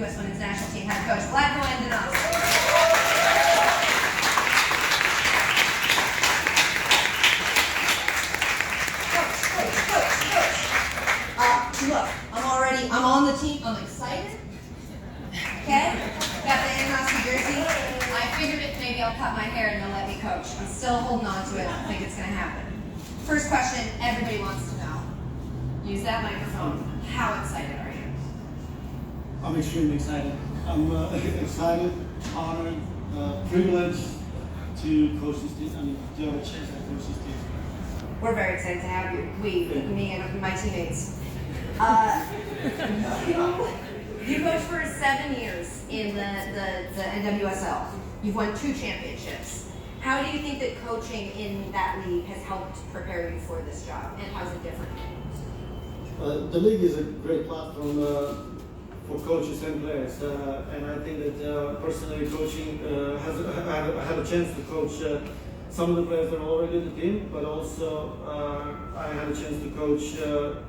USWNT national team head coach Vlatko Andonovski. Coach. Look, I'm on the team. I'm excited. Okay? Got the Andonovski jersey. I figured if maybe I'll cut my hair and they'll let me coach. I'm still holding on to it. I don't think it's going to happen. First question everybody wants to know. Use that microphone. How excited are you? I'm extremely excited. I'm excited, honored, privileged to coach this team. I mean, to have a chance to coach this team. We're very excited to have you. Me and my teammates. You coached for 7 years in the NWSL. You've won 2 championships. How do you think that coaching in that league has helped prepare you for this job, and how's it different? The league is a great platform for coaches and players, and I think that personally coaching I had a chance to coach some of the players that are already in the team, but also I had a chance to coach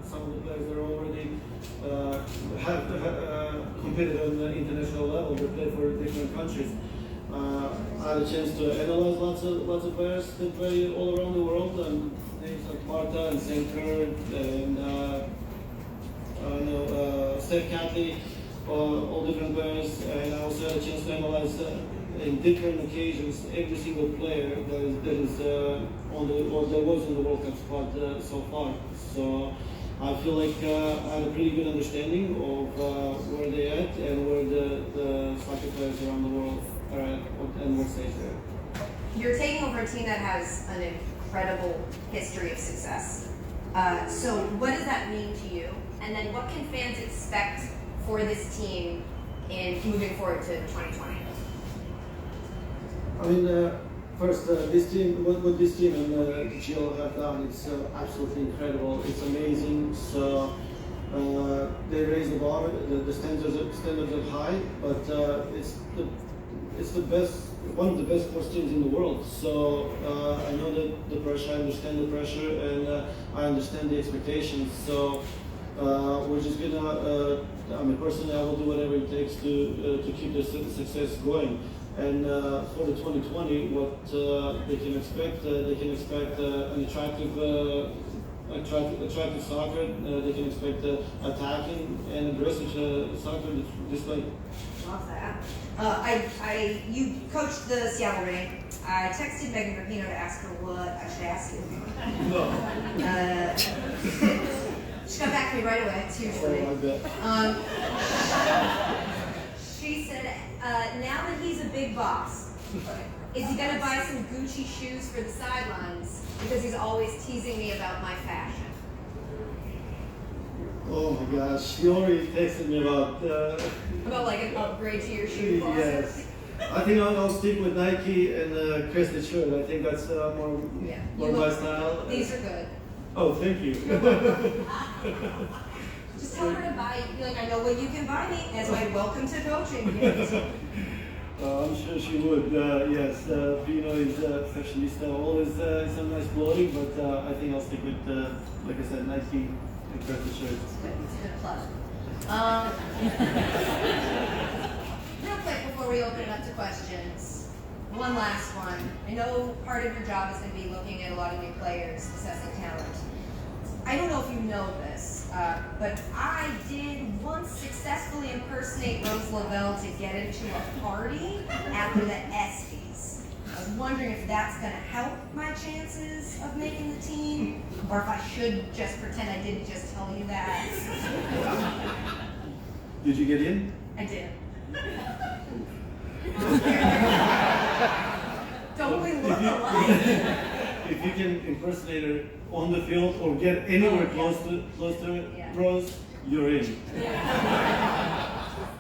some of the players that are already have competed on the international level, that play for different countries. I had a chance to analyze lots of players that play all around the world, and names like Marta and St. Kurt and Steph Catley, all different players, and I also had a chance to analyze in different occasions every single player that is on the or that was in the World Cup squad so far. So I feel like I had a pretty good understanding of where they're at and where the soccer players around the world are at and what stage they're at. You're taking over a team that has an incredible history of success. So what does that mean to you? And then what can fans expect for this team in moving forward to 2020? I mean, first, this team, what this team and Jill have done, it's absolutely incredible. It's amazing. So they raise the bar. The standards are high, but it's the best, one of the best sports teams in the world. So I know that the pressure. I understand the pressure, and I understand the expectations. So we're just gonna. I mean, personally, I will do whatever it takes to keep the success going. And for the 2020, what they can expect an attractive soccer. They can expect attacking and aggressive soccer display. Love that. You coached the Seattle Reign. I texted Megan Rapinoe to ask her what I should ask you. She got back to me right away. It's usually. She said, now that he's a big boss, is he going to buy some Gucci shoes for the sidelines? Because he's always teasing me about my fashion. Oh my gosh, she already texted me about... about like an upgrade to your shoe closet? Yes. I think I'll stick with Nike and crested shirt. I think that's more my style. These are good. Oh, thank you. Just tell her to buy, like, I know what you can buy me as my welcome to coaching gift. I'm sure she would, yes. Pino is fashionista, always some nice clothing, but I think I'll stick with, like I said, Nike and crested shirt. It's a good plug. Real quick before we open it up to questions, one last one. I know part of your job is going to be looking at a lot of new players, assessing talent. I don't know if you know this, but I did once successfully impersonate Rose Lavelle to get into a party after the ESPYs. I was wondering if that's going to help my chances of making the team, or if I should just pretend I didn't just tell you that. Did you get in? I did. Don't we look alike? If you can impersonate her on the field or get anywhere close to Rose, you're in.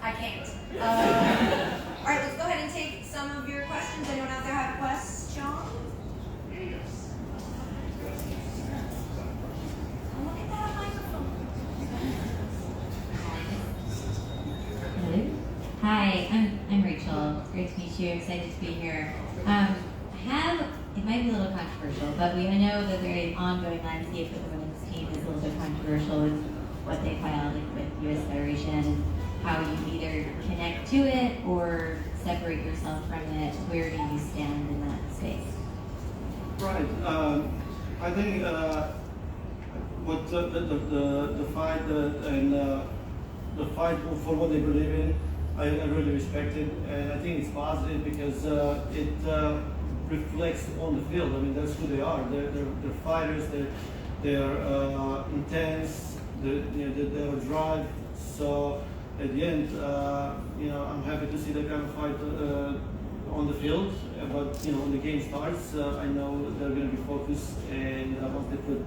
I can't. All right, let's go ahead and take some of your questions. Anyone out there have a question? Look at that microphone. Hello. Hi, I'm Rachel. Great to meet you. Excited to be here. It might be a little controversial, but I know that the ongoing landscape of the women's team is a little bit controversial with what they filed with U.S. Federation and how you either connect to it or separate yourself from it? Where do you stand in that space? Right. I think what the fight and the fight for what they believe in, I really respect it, and I think it's positive because it reflects on the field. I mean, that's who they are. They're fighters. They're intense. They have a drive. So at the end, I'm happy to see that kind of fight on the field. But when the game starts, I know they're going to be focused, and once they put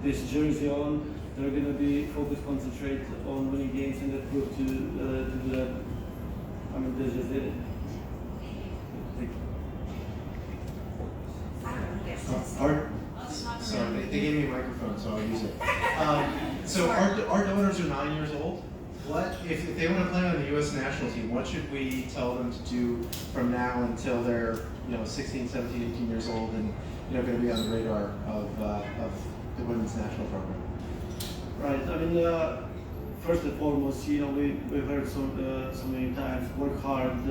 this jersey on, they're going to be focused, concentrate on winning games, and they prove to do that. I mean, they just did it. Sorry, they gave me a microphone, so I'll use it. So our donors are 9 years old. What if they want to play on the U.S. national team? What should we tell them to do from now until they're 16, 17, 18 years old and going to be on the radar of the women's national program? Right. I mean, first and foremost, we've heard so many times, work hard,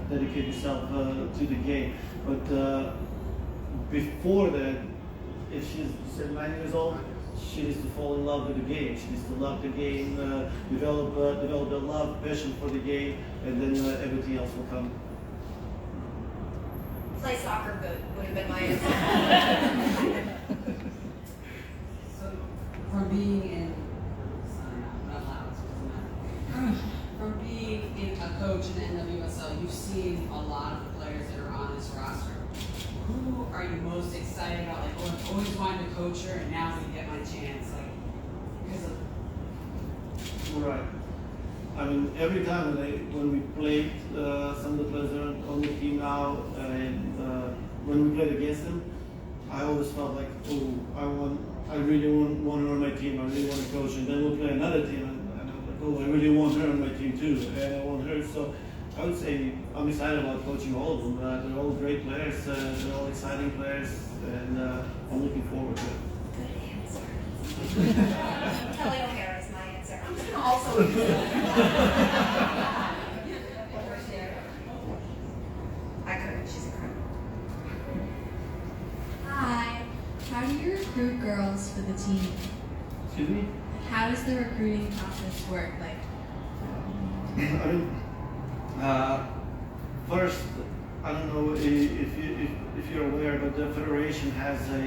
dedicate yourself to the game. But before that, if she's 9 years old, she needs to fall in love with the game. She needs to love the game, develop a love, passion for the game, and then everything else will come. Play soccer would have been my answer. So, from being in, from being a coach in the NWSL, you've seen a lot of the players that are on this roster. Who are you most excited about? Like, oh, I've always wanted to coach her, and now I'm gonna get my chance. Like, because of. Right. I mean, every time when we played, some of the players are on the team now, and when we played against them, I always felt like, oh, I really want her on my team. I really want to coach, and then we'll play another team, and I'm like, oh, I really want her on my team too, and I want her. So I would say I'm excited about coaching all of them. They're all great players. They're all exciting players, and I'm looking forward to it. Good answer. Kelly O'Hara is my answer. I'm just gonna also. I couldn't. She's incredible. Hi. How do you recruit girls for the team? Excuse me? How does the recruiting process work? I mean, first, I don't know if you're aware, but the federation has a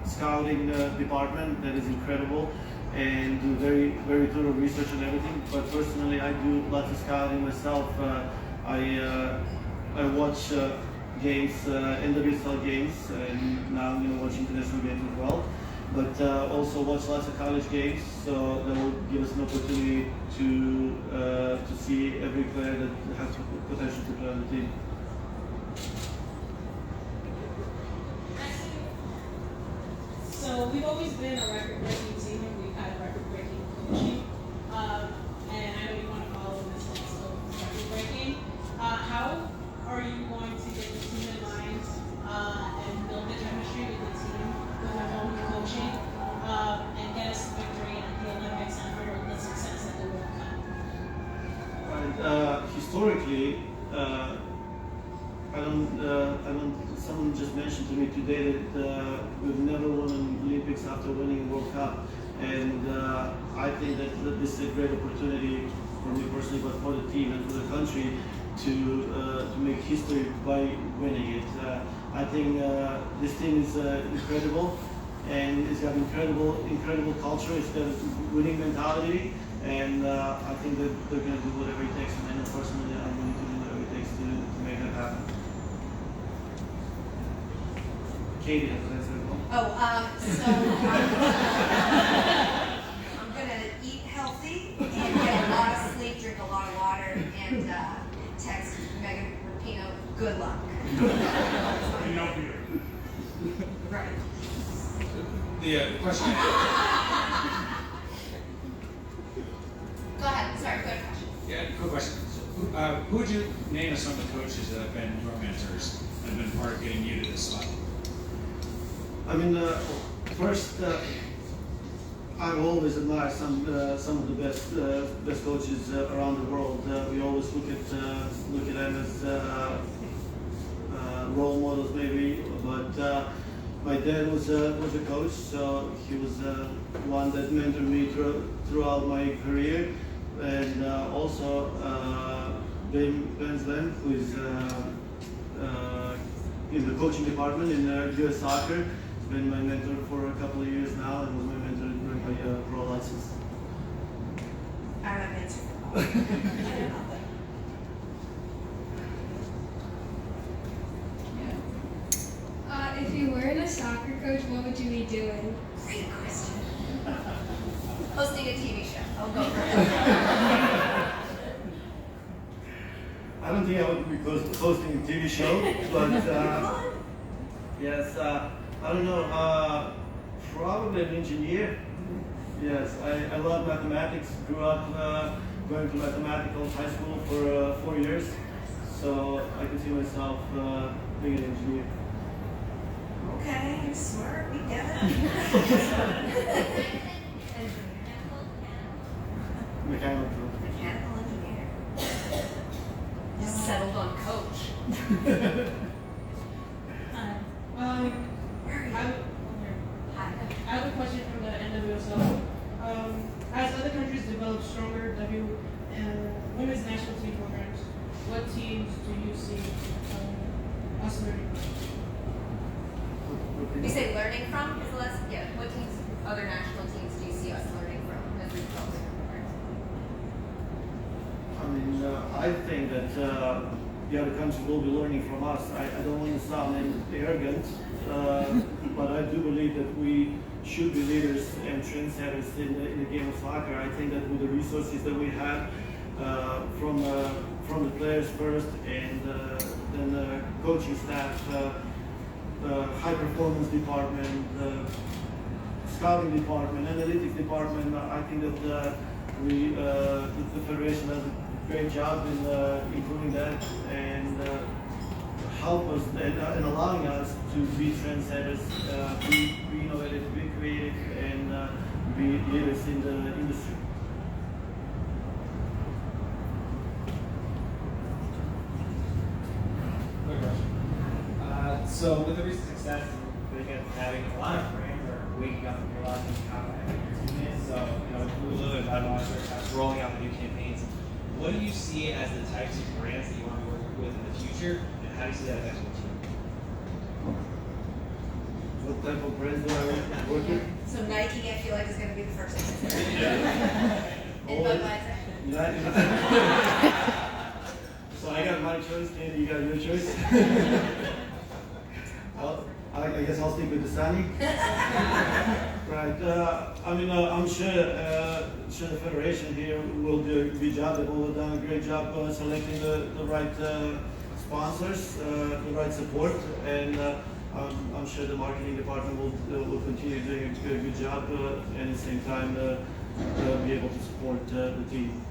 scouting department that is incredible and do very, very thorough research on everything. But personally, I do lots of scouting myself. I watch games, NWSL games, and now I'm going to watch international games as well. But also watch lots of college games, so that will give us an opportunity to see every player that has potential to play on the team. So we've always been a record-breaking team, and we've had record-breaking coaching. And I know you want to follow this also record-breaking. How are you going to get the team in line and build the chemistry with the team with our own coaching and get us the victory at the Olympics and for the success at the World Cup? Historically, someone just mentioned to me today that we've never won an Olympics after winning a World Cup, and I think that this is a great opportunity for me personally, but for the team and for the country to make history by winning it. I think this team is incredible, and it's got incredible culture. It's got a winning mentality, and I think that they're going to do whatever it takes. And personally, I'm going to do whatever it takes to make that happen. Katie has an answer. I'm gonna eat healthy and get a lot of sleep, drink a lot of water, and text Megan Rapinoe, good luck. Right. The question. Go ahead. Sorry, good question. Yeah, quick question. Who would you name as some of the coaches that have been your mentors and have been part of getting you to this level? I mean, first, I've always admired some of the best coaches around the world. We always look at them as role models, maybe. But my dad was a coach, so he was one that mentored me throughout my career, and also Ben Slam, who is in the coaching department in US Soccer. He's been my mentor for a couple of years now, and was my mentor during my pro license. I don't have an answer for that. If you weren't a soccer coach, what would you be doing? Great question. Hosting a TV show. I'll go for it. I don't think I would be hosting a TV show, but yes, I don't know, probably an engineer. Yes, I love mathematics, grew up going to mathematical high school for 4 years, so I can see myself being an engineer. Okay, you're smart. We get it. Mechanical. Mechanical engineer. Settled on coach. I have a question from the NWSL. As other countries develop stronger women's national team programs, what teams do you see us learning from? You say learning from? Is the last? Yeah. What teams, other national teams, do you see us learning from as we develop our programs? I mean, I think that the other countries will be learning from us. I don't want to sound arrogant, but I do believe that we should be leaders and trendsetters in the game of soccer. I think that with the resources that we have from the players first, and then the coaching staff, high performance department, scouting department, analytics department, I think that the federation does a great job in improving that and help us and allowing us to be trendsetters, be innovative, be creative, and be leaders in the industry. Quick question. So with the recent success, they've been having a lot of brands are waking up and realizing how epic your team is. So, with a little bit about Budweiser, rolling out the new campaigns. What do you see as the types of brands that you want to work with in the future, and how do you see that affecting your team? What type of brands do I work with? So Nike, I feel like, is going to be the first answer. And Budweiser. So I got my choice, Katie, you got your choice. I guess I'll stick with the Sunny. Right. I'm sure the federation here will do a good job. They've all done a great job selecting the right sponsors, the right support, and I'm sure the marketing department will continue doing a good job, and at the same time be able to support the team.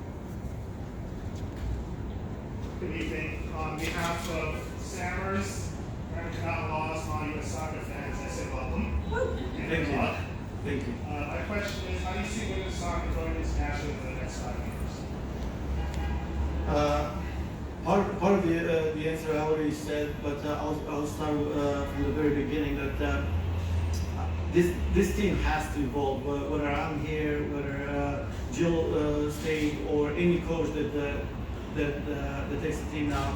Good evening. On behalf of Sammers, American Outlaws, all US soccer fans, I say welcome. And Thank you. good luck. Thank you. My question is, how do you see women's soccer going internationally for the next 5 years? Part of the answer I already said, but I'll start from the very beginning that this team has to evolve. Whether I'm here, whether Jill stayed, or any coach that takes the team now,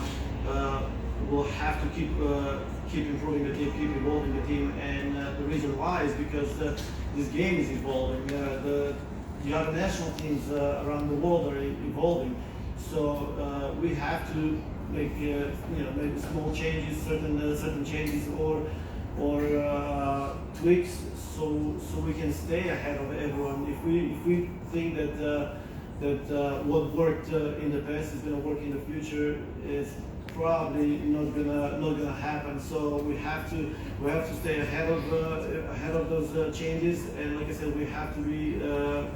will have to keep improving the team, keep evolving the team, and the reason why is because this game is evolving. The other national teams around the world are evolving, so we have to make maybe small changes, certain changes, or tweaks, so we can stay ahead of everyone. If we think that what worked in the past is going to work in the future, is probably not gonna happen. So we have to stay ahead of those changes, and like I said, we have to be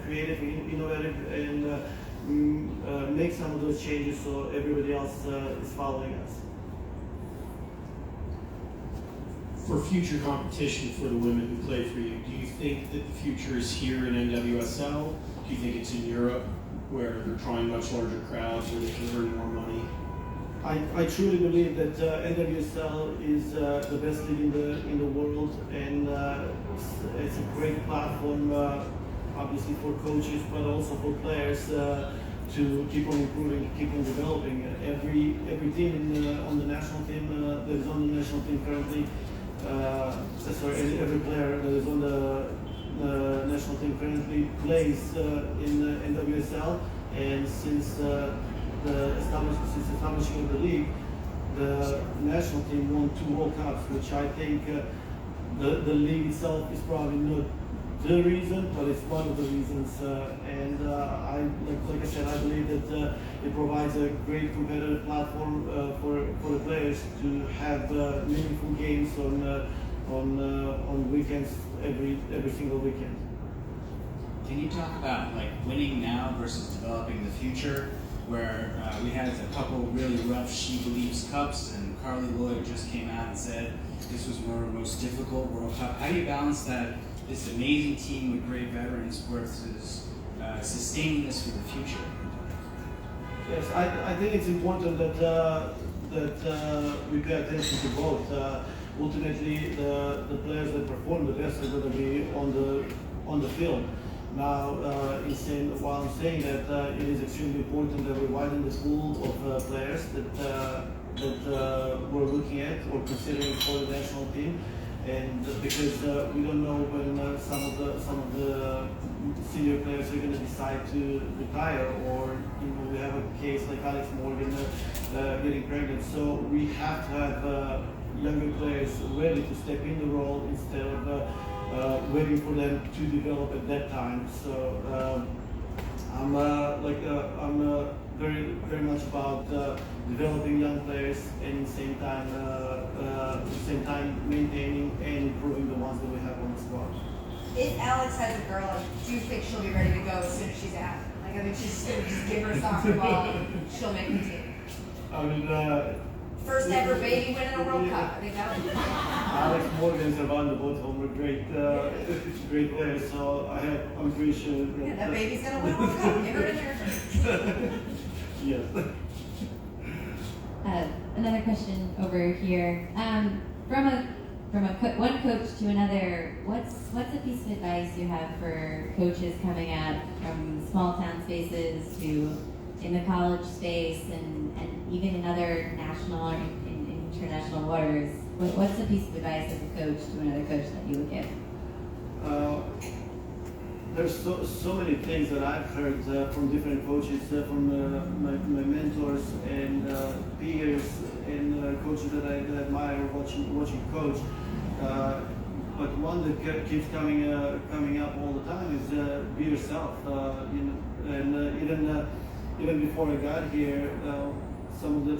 creative, innovative, and make some of those changes so everybody else is following us. for future competition for the women who play for you, do you think that the future is here in NWSL? Do you think it's in Europe, where they're trying much larger crowds, where they can earn more money? I truly believe that NWSL is the best league in the world, and it's a great platform, obviously for coaches, but also for players to keep on improving, keep on developing. Every team on the national team that is on the national team currently, every player that is on the national team currently plays in the NWSL, and since the establishing of the league, the national team won 2 World Cups, which I think the league itself is probably not the reason, but it's one of the reasons. Like I said, I believe that it provides a great competitive platform for the players to have meaningful games on weekends, every single weekend. Can you talk about like winning now versus developing the future? Where we had a couple really rough She Believes Cups, and Carly Lloyd just came out and said this was one of the most difficult World Cup. How do you balance that, this amazing team with great veterans versus sustaining this for the future? Yes, I think it's important that we pay attention to both. Ultimately, the players that perform the best are going to be on the field. Now, while I'm saying that, it is extremely important that we widen the pool of players that we're looking at or considering for the national team, and because we don't know when some of the senior players are going to decide to retire, or we have a case like Alex Morgan getting pregnant. So we have to have younger players ready to step in the role instead of waiting for them to develop at that time. So I'm very, very much about developing young players, and at the same time maintaining and improving the ones that we have on the squad. If Alex has a girl, do you think she'll be ready to go as soon as she's out? Like, I think she's going to just give her a soccer ball and she'll make the team. I mean, first ever baby winning a World Cup. I think that would be fun. Alex Morgan and Servando both of them are great players, so I'm pretty sure that, that baby's gonna win a World Cup. Get her in there. Yes. Another question over here. From one coach to another, what's a piece of advice you have for coaches coming out from small town spaces to in the college space and even in other national or international waters? What's a piece of advice as a coach to another coach that you would give? There's so many things that I've heard from different coaches, from my mentors and peers and coaches that I admire watching coach. But one that keeps coming up all the time is be yourself. And even before I got here, some of the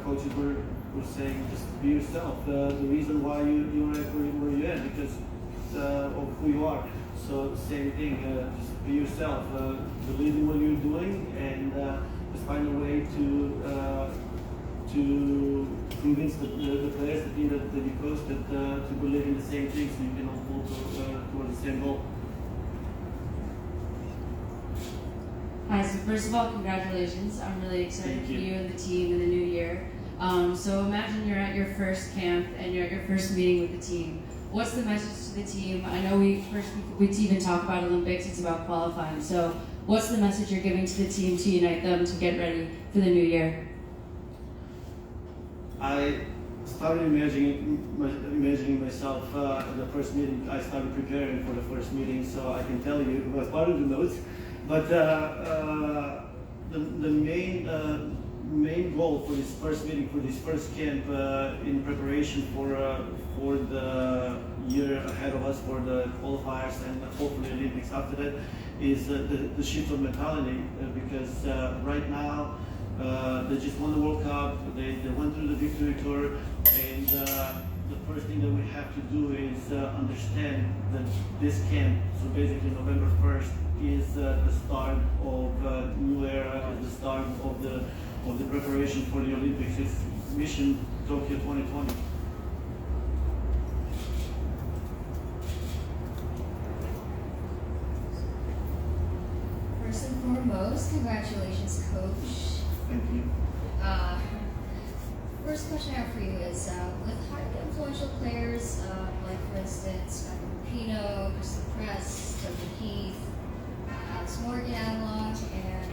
coaches were saying just be yourself. The reason why you're at where you're at because of who you are. So same thing, just be yourself. Believe in what you're doing, and just find a way to convince the players, the team that you coach, to believe in the same thing, so you can all pull towards the same goal. Hi, so first of all, congratulations. I'm really excited for you and the team in the new year. So imagine you're at your first camp and you're at your first meeting with the team. What's the message to the team? I know we even talk about Olympics, it's about qualifying. So what's the message you're giving to the team to unite them to get ready for the new year? I started imagining myself at the first meeting. I started preparing for the first meeting, so I can tell you it was part of the notes. But the main goal for this first meeting, for this first camp, in preparation for the year ahead of us, for the qualifiers and hopefully Olympics after that, is the shift of mentality. Because right now they just won the World Cup, they went through the victory tour, and the first thing that we have to do is understand that this camp, so basically November 1st, is the start of a new era, is the start of the preparation for the Olympics. It's Mission Tokyo 2020. foremost, congratulations, Coach. Thank you. First question I have for you is, with highly influential players, like for instance, Pino, Kristen Press, Doug Heath, Alex Morgan, Analog, and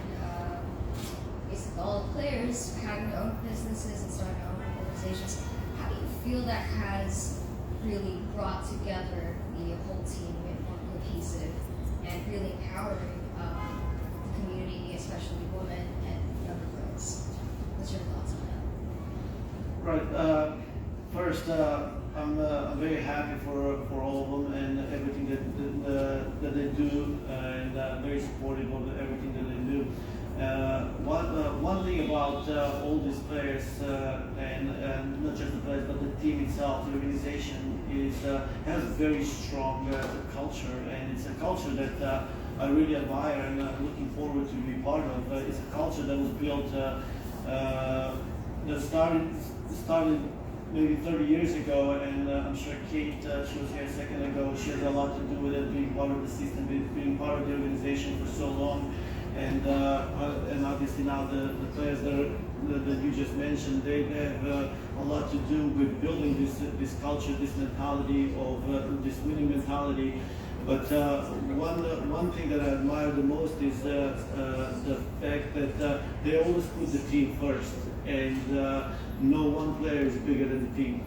basically all the players having their own businesses and starting their own organizations, how do you feel that has really brought together the whole team and more cohesive and really empowering the community, especially women and younger girls? What's your thoughts on that? Right. First, I'm very happy for all of them and everything that they do, and very supportive of everything that they do. One thing about all these players, and not just the players, but the team itself, the organization has a very strong culture, and it's a culture that I really admire and I'm looking forward to be part of. It's a culture that was built, that started maybe 30 years ago, and I'm sure Kate, she was here a second ago, she has a lot to do with it, being part of the system, being part of the organization for so long. And obviously now the players that you just mentioned, they have a lot to do with building this culture, this mentality of this winning mentality. But one thing that I admire the most is the fact that they always put the team first, and no one player is bigger than the team.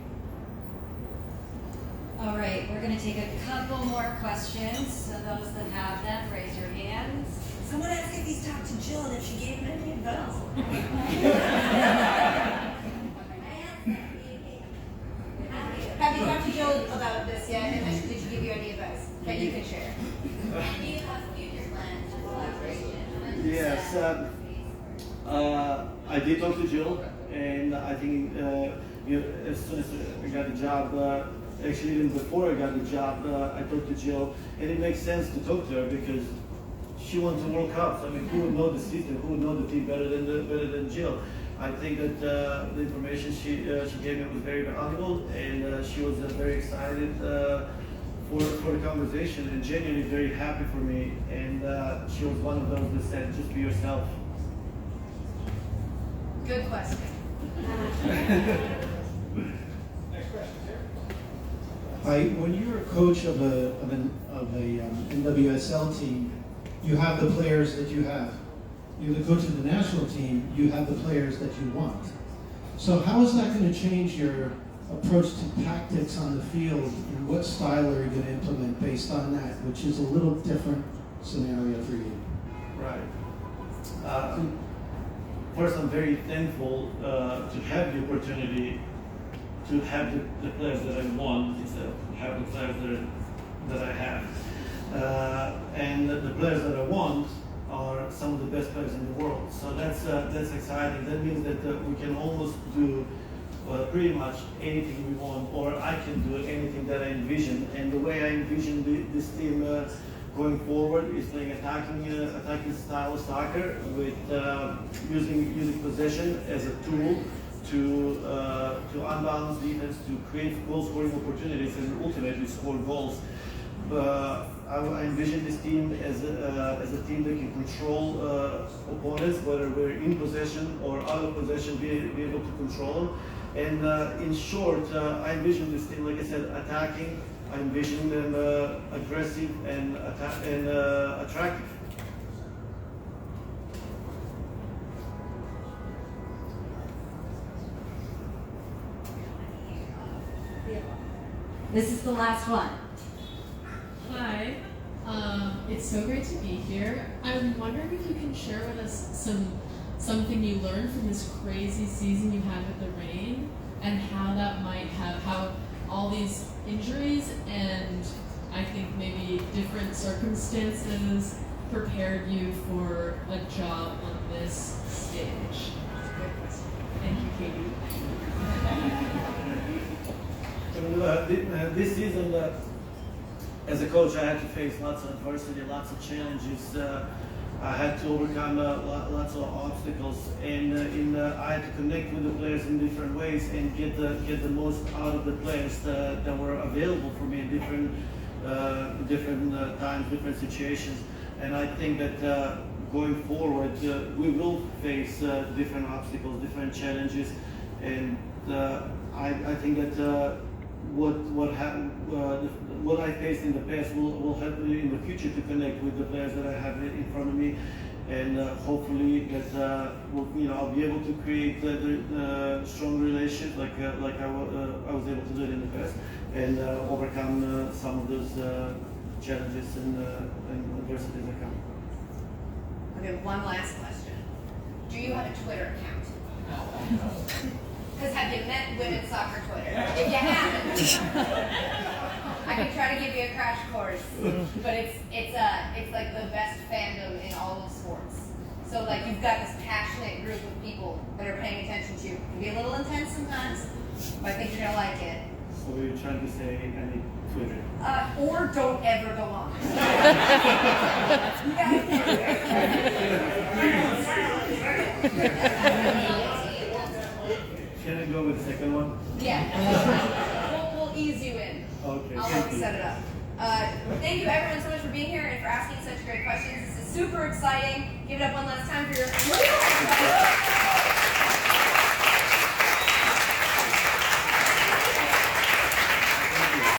All right, we're going to take a couple more questions. So those that have them, raise your hands. Someone asked if he's talked to Jill and if she gave him any advice. Have you talked to Jill about this yet? And did she give you any advice that you can share? And do you have future plans for collaboration? Yes, I did talk to Jill, and I think as soon as I got the job, actually even before I got the job, I talked to Jill, and it makes sense to talk to her because she won 2 World Cups. I mean, who would know the system? Who would know the team better than Jill? I think that the information she gave me was very valuable, and she was very excited for the conversation and genuinely very happy for me. And she was one of those that said, "Just be yourself." Good question. Next question, sir. Hi, when you're a coach of a NWSL team, you have the players that you have. You're the coach of the national team, you have the players that you want. So how is that going to change your approach to tactics on the field, and what style are you going to implement based on that, which is a little different scenario for you? Right. First, I'm very thankful to have the opportunity to have the players that I want instead of have the players that I have. And the players that I want are some of the best players in the world. So that's exciting. That means that we can almost do pretty much anything we want, or I can do anything that I envision. And the way I envision this team going forward is playing attacking style of soccer with using possession as a tool to unbalance defense, to create goal-scoring opportunities, and ultimately score goals. I envision this team as a team that can control opponents, whether we're in possession or out of possession, be able to control them. And in short, I envision this team, like I said, attacking. I envision them aggressive and attractive. This is the last one. Hi, it's so great to be here. I'm wondering if you can share with us something you learned from this crazy season you had with the rain, and how that might have, how all these injuries and I think maybe different circumstances prepared you for a job on this stage. Thank you, Katie. This season, as a coach, I had to face lots of adversity, lots of challenges. I had to overcome lots of obstacles, and I had to connect with the players in different ways and get the most out of the players that were available for me in different times, different situations. And I think that going forward, we will face different obstacles, different challenges, and I think that what I faced in the past will help me in the future to connect with the players that I have in front of me, and hopefully that I'll be able to create the strong relations like I was able to do it in the past, and overcome some of those challenges and adversities that come. Okay, one last question. Do you have a Twitter account? Because have you met women's soccer Twitter? If you haven't, I can try to give you a crash course. But it's like the best fandom in all of sports. So like you've got this passionate group of people that are paying attention to you. It can be a little intense sometimes, but I think you're gonna like it. So you're trying to say any Twitter? Or don't ever go on. You Can I go with the second one? Yeah. We'll ease you in. Okay. I'll help set it up. Thank you everyone so much for being here and for asking such great questions. This is super exciting. Give it up one last time for your